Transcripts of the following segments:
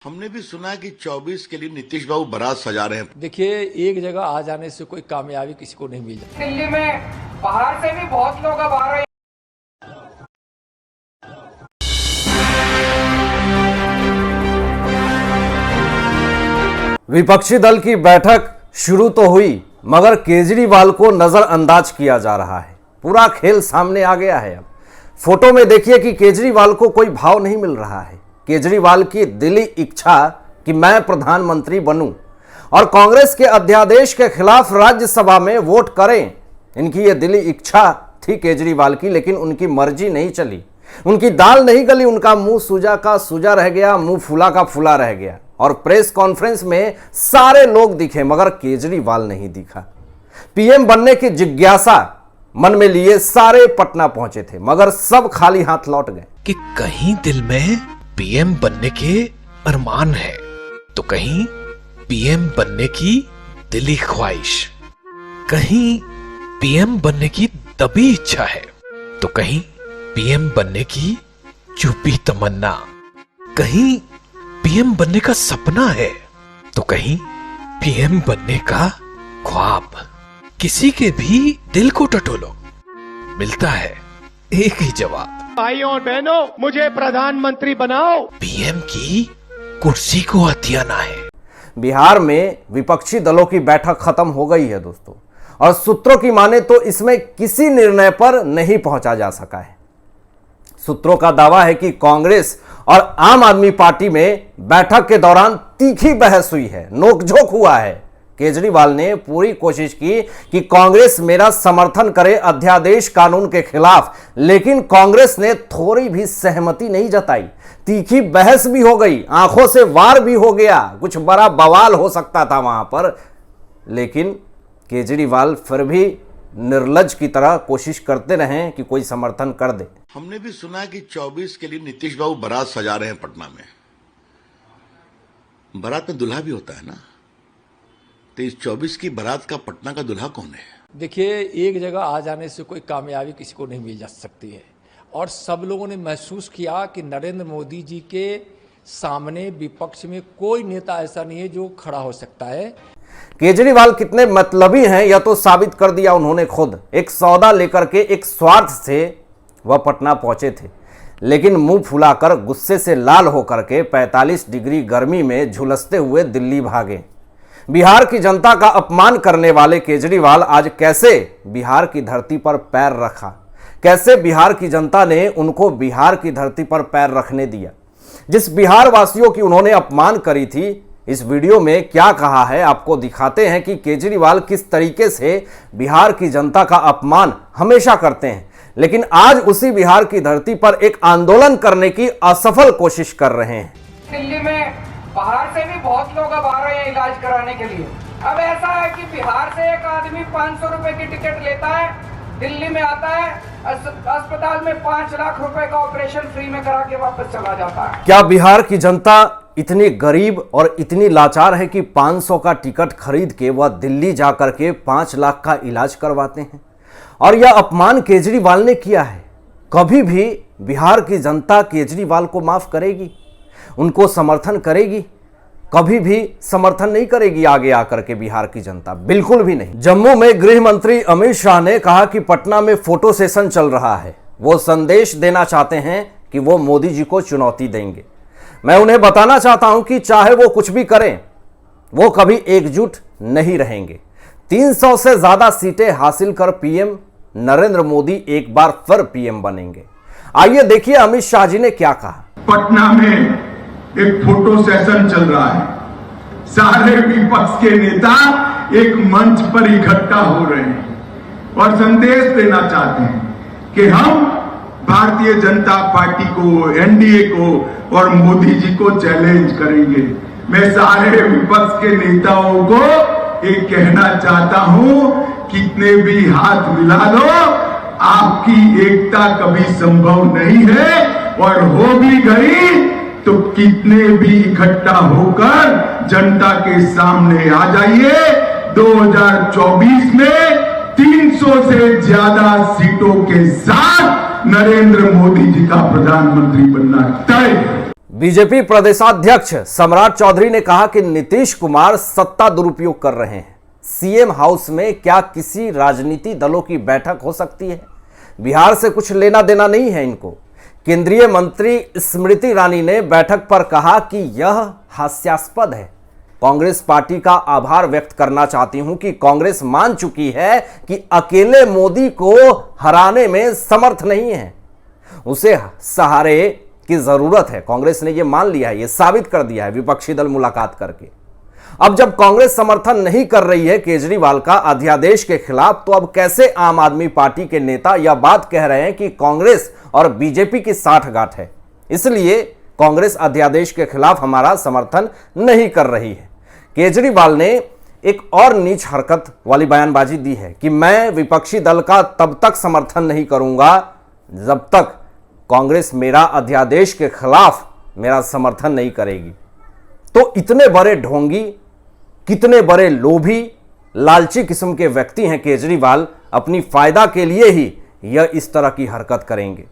हमने भी सुना कि 24 के लिए नीतीश बाबू बारात सजा रहे हैं। देखिए, एक जगह आ जाने से कोई कामयाबी किसी को नहीं मिल जाती। दिल्ली में बाहर से भी बहुत लोग अब आ रहे हैं। विपक्षी दल की बैठक शुरू तो हुई, मगर केजरीवाल को नजरअंदाज किया जा रहा है। पूरा खेल सामने आ गया है। अब फोटो में देखिए कि केजरीवाल को कोई भाव नहीं मिल रहा है। केजरीवाल की दिली इच्छा कि मैं प्रधानमंत्री बनूं और कांग्रेस के अध्यादेश के खिलाफ राज्यसभा में वोट करें, इनकी ये दिली इच्छा थी केजरीवाल की, लेकिन उनकी मर्जी नहीं चली, उनकी दाल नहीं गली। उनका मुंह सूजा का सूजा रह गया, मुंह फूला का फूला रह गया। और प्रेस कॉन्फ्रेंस में सारे लोग दिखे मगर केजरीवाल नहीं दिखा। पीएम बनने की जिज्ञासा मन में लिए सारे पटना पहुंचे थे, मगर सब खाली हाथ लौट गए। कि कहीं दिल में पीएम बनने के अरमान है, तो कहीं पीएम बनने की दिली ख्वाहिश, कहीं पीएम बनने की दबी इच्छा है, तो कहीं पीएम बनने की चुपी तमन्ना, कहीं पीएम बनने का सपना है, तो कहीं पीएम बनने का ख्वाब। किसी के भी दिल को टटोलो, मिलता है एक ही जवाब, भाइयों और बहनों, मुझे प्रधानमंत्री बनाओ। पीएम की कुर्सी को हथियाना है। बिहार में विपक्षी दलों की बैठक खत्म हो गई है दोस्तों, और सूत्रों की माने तो इसमें किसी निर्णय पर नहीं पहुंचा जा सका है। सूत्रों का दावा है कि कांग्रेस और आम आदमी पार्टी में बैठक के दौरान तीखी बहस हुई है, नोकझोंक हुआ है। केजरीवाल ने पूरी कोशिश की कि कांग्रेस मेरा समर्थन करे अध्यादेश कानून के खिलाफ, लेकिन कांग्रेस ने थोड़ी भी सहमति नहीं जताई। तीखी बहस भी हो गई, आंखों से वार भी हो गया, कुछ बड़ा बवाल हो सकता था वहां पर, लेकिन केजरीवाल फिर भी निर्लज की तरह कोशिश करते रहे कि कोई समर्थन कर दे। हमने भी सुना कि 24 के लिए नीतीश बाबू बारात सजा रहे हैं पटना में। बारात में दूल्हा भी होता है ना, तो इस 24 की बारात का पटना का दूल्हा कौन है? देखिए, एक जगह आ जाने से कोई कामयाबी किसी को नहीं मिल जा सकती है, और सब लोगों ने महसूस किया कि नरेंद्र मोदी जी के सामने विपक्ष में कोई नेता ऐसा नहीं है जो खड़ा हो सकता है। केजरीवाल कितने मतलबी हैं यह तो साबित कर दिया उन्होंने खुद। एक सौदा लेकर के, एक स्वार्थ से वह पटना पहुंचे थे, लेकिन मुंह फुलाकर गुस्से से लाल होकर के 45 डिग्री गर्मी में झुलसते हुए दिल्ली भागे। बिहार की जनता का अपमान करने वाले केजरीवाल आज कैसे बिहार की धरती पर पैर रखा, कैसे बिहार की जनता ने उनको बिहार की धरती पर पैर रखने दिया। जिस बिहार वासियों की उन्होंने अपमान करी थी, इस वीडियो में क्या कहा है आपको दिखाते हैं कि केजरीवाल किस तरीके से बिहार की जनता का अपमान हमेशा करते हैं, लेकिन आज उसी बिहार की धरती पर एक आंदोलन करने की असफल कोशिश कर रहे हैं। दिल्ली में बाहर से भी बहुत लोग अब आ रहे हैं इलाज कराने के लिए। अब ऐसा है कि बिहार से एक आदमी 500 रुपए की टिकट लेता है, दिल्ली में आता है, अस्पताल में 5 लाख रुपए का ऑपरेशन फ्री में करा के वापस चला जाता है। क्या बिहार की जनता इतनी गरीब और इतनी लाचार है कि 500 का टिकट खरीद के वह दिल्ली जाकर के 5 लाख का इलाज करवाते हैं? और यह अपमान केजरीवाल ने किया है। कभी भी बिहार की जनता केजरीवाल को माफ करेगी, उनको समर्थन करेगी? कभी भी समर्थन नहीं करेगी आगे आकर के बिहार की जनता, बिल्कुल भी नहीं। जम्मू में गृह मंत्री अमित शाह ने कहा कि पटना में फोटो सेशन चल रहा है, वो संदेश देना चाहते हैं कि वो मोदी जी को चुनौती देंगे। मैं उन्हें बताना चाहता हूं कि चाहे वो कुछ भी करें, वो कभी एकजुट नहीं रहेंगे। 300 से ज्यादा सीटें हासिल कर पीएम नरेंद्र मोदी एक बार फिर पीएम बनेंगे। आइए देखिए अमित शाह जी ने क्या कहा। पटना में एक फोटो सेशन चल रहा है, सारे विपक्ष के नेता एक मंच पर इकट्ठा हो रहे हैं और संदेश देना चाहते हैं कि हम भारतीय जनता पार्टी को, एनडीए को और मोदी जी को चैलेंज करेंगे। मैं सारे विपक्ष के नेताओं को एक कहना चाहता हूं, कितने भी हाथ मिला लो, आपकी एकता कभी संभव नहीं है, और हो भी गई तो कितने भी इकट्ठा होकर जनता के सामने आ जाइए। 2024 में 300 से ज्यादा सीटों के साथ नरेंद्र मोदी जी का प्रधानमंत्री बनना तय। बीजेपी प्रदेशाध्यक्ष सम्राट चौधरी ने कहा कि नीतीश कुमार सत्ता दुरुपयोग कर रहे हैं। सीएम हाउस में क्या किसी राजनीति दलों की बैठक हो सकती है? बिहार से कुछ लेना देना नहीं है इनको। केंद्रीय मंत्री स्मृति ईरानी ने बैठक पर कहा कि यह हास्यास्पद है। कांग्रेस पार्टी का आभार व्यक्त करना चाहती हूं कि कांग्रेस मान चुकी है कि अकेले मोदी को हराने में समर्थ नहीं है, उसे सहारे की जरूरत है। कांग्रेस ने यह मान लिया है, यह साबित कर दिया है विपक्षी दल मुलाकात करके। अब जब कांग्रेस समर्थन नहीं कर रही है केजरीवाल का अध्यादेश के खिलाफ, तो अब कैसे आम आदमी पार्टी के नेता यह बात कह रहे हैं कि कांग्रेस और बीजेपी की साठगांठ है, इसलिए कांग्रेस अध्यादेश के खिलाफ हमारा समर्थन नहीं कर रही है। केजरीवाल ने एक और नीच हरकत वाली बयानबाजी दी है कि मैं विपक्षी दल का तब तक समर्थन नहीं करूंगा जब तक कांग्रेस मेरा अध्यादेश के खिलाफ मेरा समर्थन नहीं करेगी। तो इतने बड़े ढोंगी, कितने बड़े लोभी, लालची किस्म के व्यक्ति हैं केजरीवाल, अपनी फायदा के लिए ही यह इस तरह की हरकत करेंगे।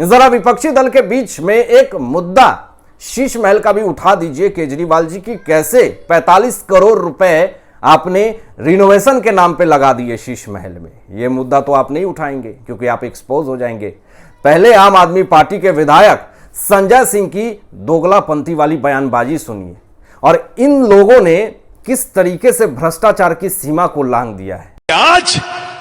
जरा विपक्षी दल के बीच में एक मुद्दा शीश महल का भी उठा दीजिए केजरीवाल जी की कैसे 45 करोड़ रुपए आपने रिनोवेशन के नाम पे लगा दिए शीश महल में। यह मुद्दा तो आप नहीं उठाएंगे क्योंकि आप एक्सपोज हो जाएंगे। पहले आम आदमी पार्टी के विधायक संजय सिंह की दोगलापंथी वाली बयानबाजी सुनिए और इन लोगों ने किस तरीके से भ्रष्टाचार की सीमा को लांघ दिया है। आज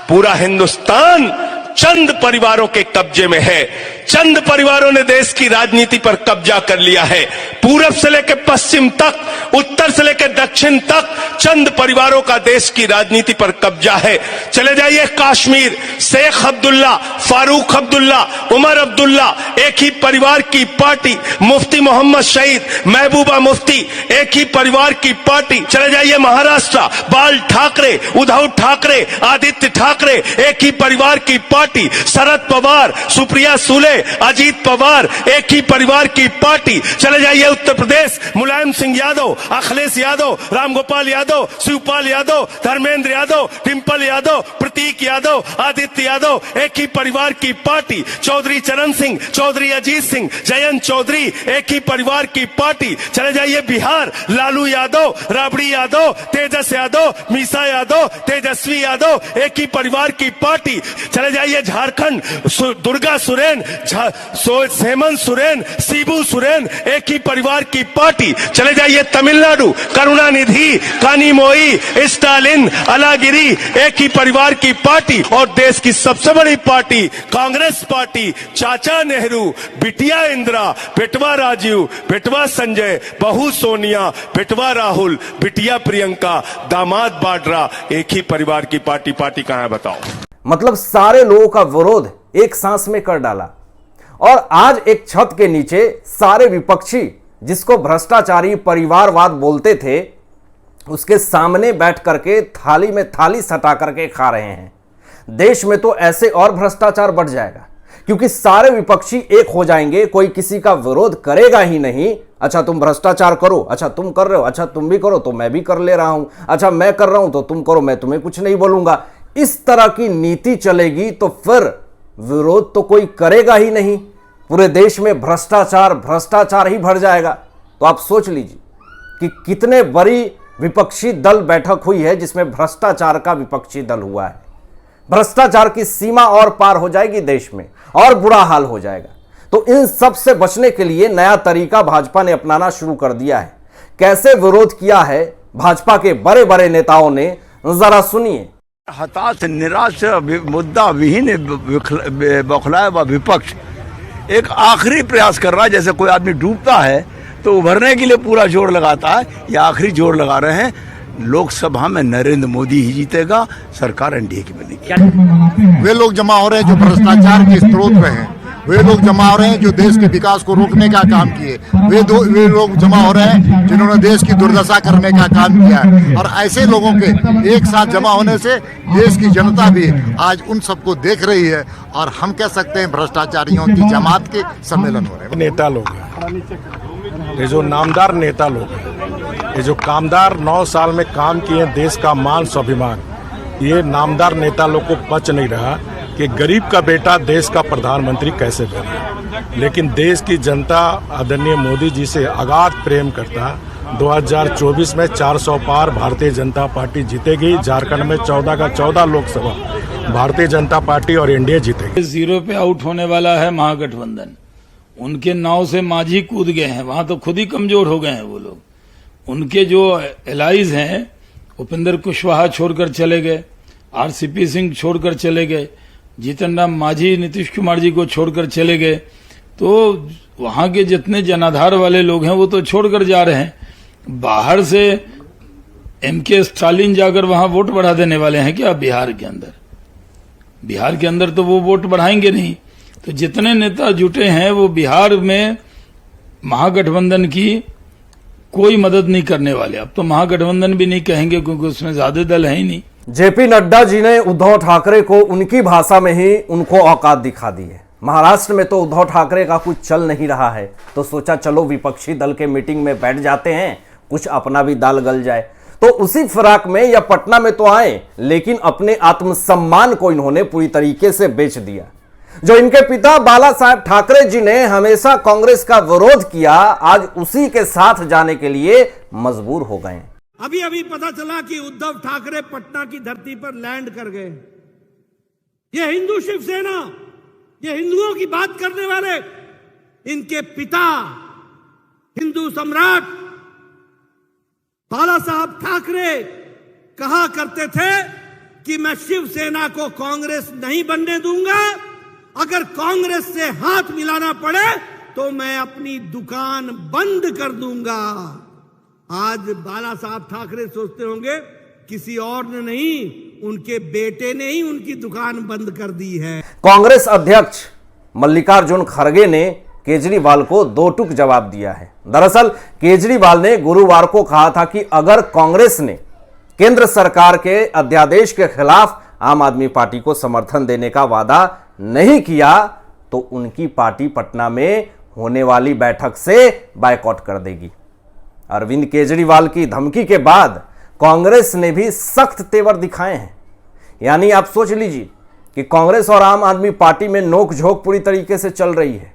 पूरा हिंदुस्तान चंद परिवारों के कब्जे में है। चंद परिवारों ने देश की राजनीति पर कब्जा कर लिया है। पूरब से लेकर पश्चिम तक, उत्तर से लेकर दक्षिण तक चंद परिवारों का देश की राजनीति पर कब्जा है। चले जाइए कश्मीर, शेख अब्दुल्ला, फारूक अब्दुल्ला, उमर अब्दुल्ला, एक ही परिवार की पार्टी। मुफ्ती मोहम्मद शहीद, महबूबा मुफ्ती, एक ही परिवार की पार्टी। चले जाइए महाराष्ट्र, बाल ठाकरे, उद्धव ठाकरे, आदित्य ठाकरे, एक ही परिवार की पार्टी। शरद पवार, सुप्रिया सुले, अजीत पवार, एक ही परिवार की पार्टी। चले जाइए उत्तर प्रदेश, मुलायम सिंह यादव, अखिलेश यादव, रामगोपाल यादव, शिवपाल यादव, धर्मेंद्र यादव, डिंपल यादव, प्रतीक यादव, आदित्य यादव, एक ही परिवार की पार्टी। चौधरी चरण सिंह, चौधरी अजीत सिंह, जयंत चौधरी, एक ही परिवार की पार्टी। चले जाइए बिहार, लालू यादव, राबड़ी यादव, तेजस यादव, मीसा यादव, तेजस्वी यादव, एक ही परिवार की पार्टी। चले जाइए झारखंड, दुर्गा सुरेन, हेमंत सोरेन, शिबू सोरेन, एक ही परिवार की पार्टी। चले जाइए तमिलनाडु, करुणानिधि, कानीमोई, स्टालिन, अलागिरी, एक ही परिवार की पार्टी। और देश की सबसे बड़ी पार्टी कांग्रेस पार्टी, चाचा नेहरू, बिटिया इंदिरा, बेटवा राजीव, बेटवा संजय, बहू सोनिया, बेटवा राहुल, बिटिया प्रियंका, दामाद वाड्रा, एक ही परिवार की पार्टी। पार्टी कहां है बताओ? मतलब सारे लोगों का विरोध एक सांस में कर डाला और आज एक छत के नीचे सारे विपक्षी जिसको भ्रष्टाचारी परिवारवाद बोलते थे उसके सामने बैठ करके थाली में थाली सटा करके खा रहे हैं। देश में तो ऐसे और भ्रष्टाचार बढ़ जाएगा क्योंकि सारे विपक्षी एक हो जाएंगे, कोई किसी का विरोध करेगा ही नहीं। अच्छा तुम भ्रष्टाचार करो, अच्छा तुम कर रहे हो, अच्छा तुम भी करो तो मैं भी कर ले रहा हूं, अच्छा मैं कर रहा हूं तो तुम करो, मैं तुम्हें कुछ नहीं बोलूंगा। इस तरह की नीति चलेगी तो फिर विरोध तो कोई करेगा ही नहीं। पूरे देश में भ्रष्टाचार ही भर जाएगा। तो आप सोच लीजिए कि कितने बड़ी विपक्षी दल बैठक हुई है जिसमें भ्रष्टाचार का विपक्षी दल हुआ है। भ्रष्टाचार की सीमा और पार हो जाएगी देश में और बुरा हाल हो जाएगा। तो इन सब से बचने के लिए नया तरीका भाजपा ने अपनाना शुरू कर दिया है। कैसे विरोध किया है भाजपा के बड़े बड़े नेताओं ने, जरा सुनिए। हताश, निराश, मुद्दा विहीन, बौखलाया हुआ विपक्ष एक आखिरी प्रयास कर रहा है। जैसे कोई आदमी डूबता है तो उभरने के लिए पूरा जोर लगाता है, या आखिरी जोर लगा रहे हैं। लोकसभा में नरेंद्र मोदी ही जीतेगा, सरकार एनडीए की बनेगी। वे लोग जमा हो रहे हैं जो भ्रष्टाचार के स्रोत में हैं, वे लोग जमा हो रहे हैं जो देश के विकास को रोकने का काम किए, वे लोग जमा हो रहे हैं जिन्होंने देश की दुर्दशा करने का काम किया है। और ऐसे लोगों के एक साथ जमा होने से देश की जनता भी आज उन सबको देख रही है और हम कह सकते हैं भ्रष्टाचारियों की जमात के सम्मेलन हो रहे हैं। नेता लोग हैं, ये जो नामदार नेता लोग हैं, ये जो कामदार 9 साल में काम किए देश का मान स्वाभिमान, ये नामदार नेता लोग को बच नहीं रहा। कि गरीब का बेटा देश का प्रधानमंत्री कैसे बने, लेकिन देश की जनता आदरणीय मोदी जी से अगाध प्रेम करता है। 2024 में 400 पार भारतीय जनता पार्टी जीतेगी। झारखंड में 14 का 14 लोकसभा भारतीय जनता पार्टी और एनडीए जीतेगी। जीरो पे आउट होने वाला है महागठबंधन। उनके नाव से माझी कूद गए हैं, वहां तो खुद ही कमजोर हो गए हैं वो लोग। उनके जो एलाइज हैं, उपेंद्र कुशवाहा छोड़कर चले गए, आरसीपी सिंह छोड़कर चले गए, जीतन राम मांझी नीतीश कुमार जी को छोड़कर चले गए। तो वहां के जितने जनाधार वाले लोग हैं वो तो छोड़कर जा रहे हैं। बाहर से एमके स्टालिन जाकर वहां वोट बढ़ा देने वाले हैं क्या? बिहार के अंदर तो वो वोट बढ़ाएंगे नहीं। तो जितने नेता जुटे हैं वो बिहार में महागठबंधन की कोई मदद नहीं करने वाले। अब तो महागठबंधन भी नहीं कहेंगे क्योंकि उसमें ज्यादा दल है ही नहीं। जेपी नड्डा जी ने उद्धव ठाकरे को उनकी भाषा में ही उनको औकात दिखा दी है। महाराष्ट्र में तो उद्धव ठाकरे का कुछ चल नहीं रहा है, तो सोचा चलो विपक्षी दल के मीटिंग में बैठ जाते हैं, कुछ अपना भी दाल गल जाए। तो उसी फिराक में या पटना में तो आए, लेकिन अपने आत्मसम्मान को इन्होंने पूरी तरीके से बेच दिया। जो इनके पिता बाला साहेब ठाकरे जी ने हमेशा कांग्रेस का विरोध किया, आज उसी के साथ जाने के लिए मजबूर हो गए। अभी अभी पता चला कि उद्धव ठाकरे पटना की धरती पर लैंड कर गए। ये हिंदू शिवसेना, ये हिंदुओं की बात करने वाले, इनके पिता हिंदू सम्राट बाला साहब ठाकरे कहा करते थे कि मैं शिवसेना को कांग्रेस नहीं बनने दूंगा, अगर कांग्रेस से हाथ मिलाना पड़े तो मैं अपनी दुकान बंद कर दूंगा। आज बाला साहब ठाकरे सोचते होंगे किसी और ने नहीं, उनके बेटे ने ही उनकी दुकान बंद कर दी है। कांग्रेस अध्यक्ष मल्लिकार्जुन खड़गे ने केजरीवाल को दो टूक जवाब दिया है। दरअसल केजरीवाल ने गुरुवार को कहा था कि अगर कांग्रेस ने केंद्र सरकार के अध्यादेश के खिलाफ आम आदमी पार्टी को समर्थन देने का वादा नहीं किया तो उनकी पार्टी पटना में होने वाली बैठक से बायकॉट कर देगी। अरविंद केजरीवाल की धमकी के बाद कांग्रेस ने भी सख्त तेवर दिखाए हैं। यानी आप सोच लीजिए कि कांग्रेस और आम आदमी पार्टी में नोकझोंक पूरी तरीके से चल रही है।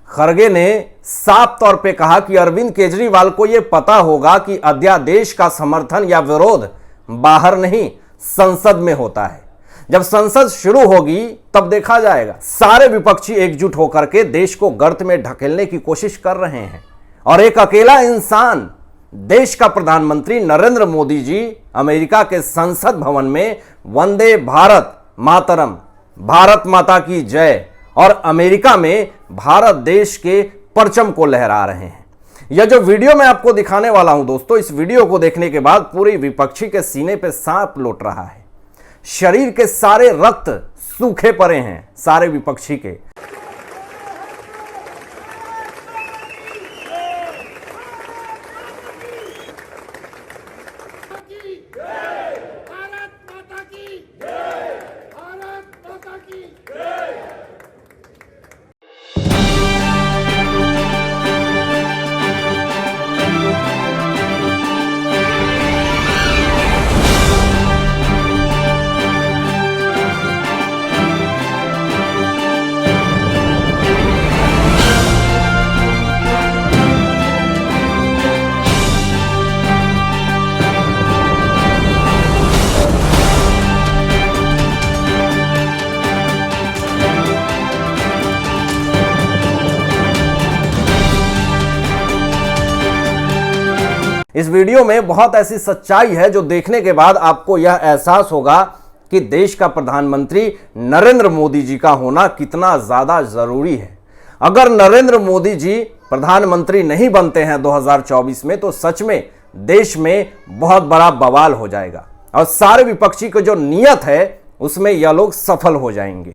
खड़गे ने साफ तौर पे कहा कि अरविंद केजरीवाल को यह पता होगा कि अध्यादेश का समर्थन या विरोध बाहर नहीं, संसद में होता है। जब संसद शुरू होगी तब देखा जाएगा। सारे विपक्षी एकजुट होकर के देश को गर्त में ढकेलने की कोशिश कर रहे हैं और एक अकेला इंसान, देश का प्रधानमंत्री नरेंद्र मोदी जी अमेरिका के संसद भवन में वंदे भारत मातरम, भारत माता की जय और अमेरिका में भारत देश के परचम को लहरा रहे हैं। यह जो वीडियो मैं आपको दिखाने वाला हूं दोस्तों, इस वीडियो को देखने के बाद पूरी विपक्षी के सीने पे सांप लौट रहा है। शरीर के सारे रक्त सूखे पड़े हैं सारे विपक्षी के। इस वीडियो में बहुत ऐसी सच्चाई है जो देखने के बाद आपको यह एहसास होगा कि देश का प्रधानमंत्री नरेंद्र मोदी जी का होना कितना ज्यादा जरूरी है। अगर नरेंद्र मोदी जी प्रधानमंत्री नहीं बनते हैं 2024 में तो सच में देश में बहुत बड़ा बवाल हो जाएगा और सारे विपक्षी की जो नीयत है उसमें यह लोग सफल हो जाएंगे।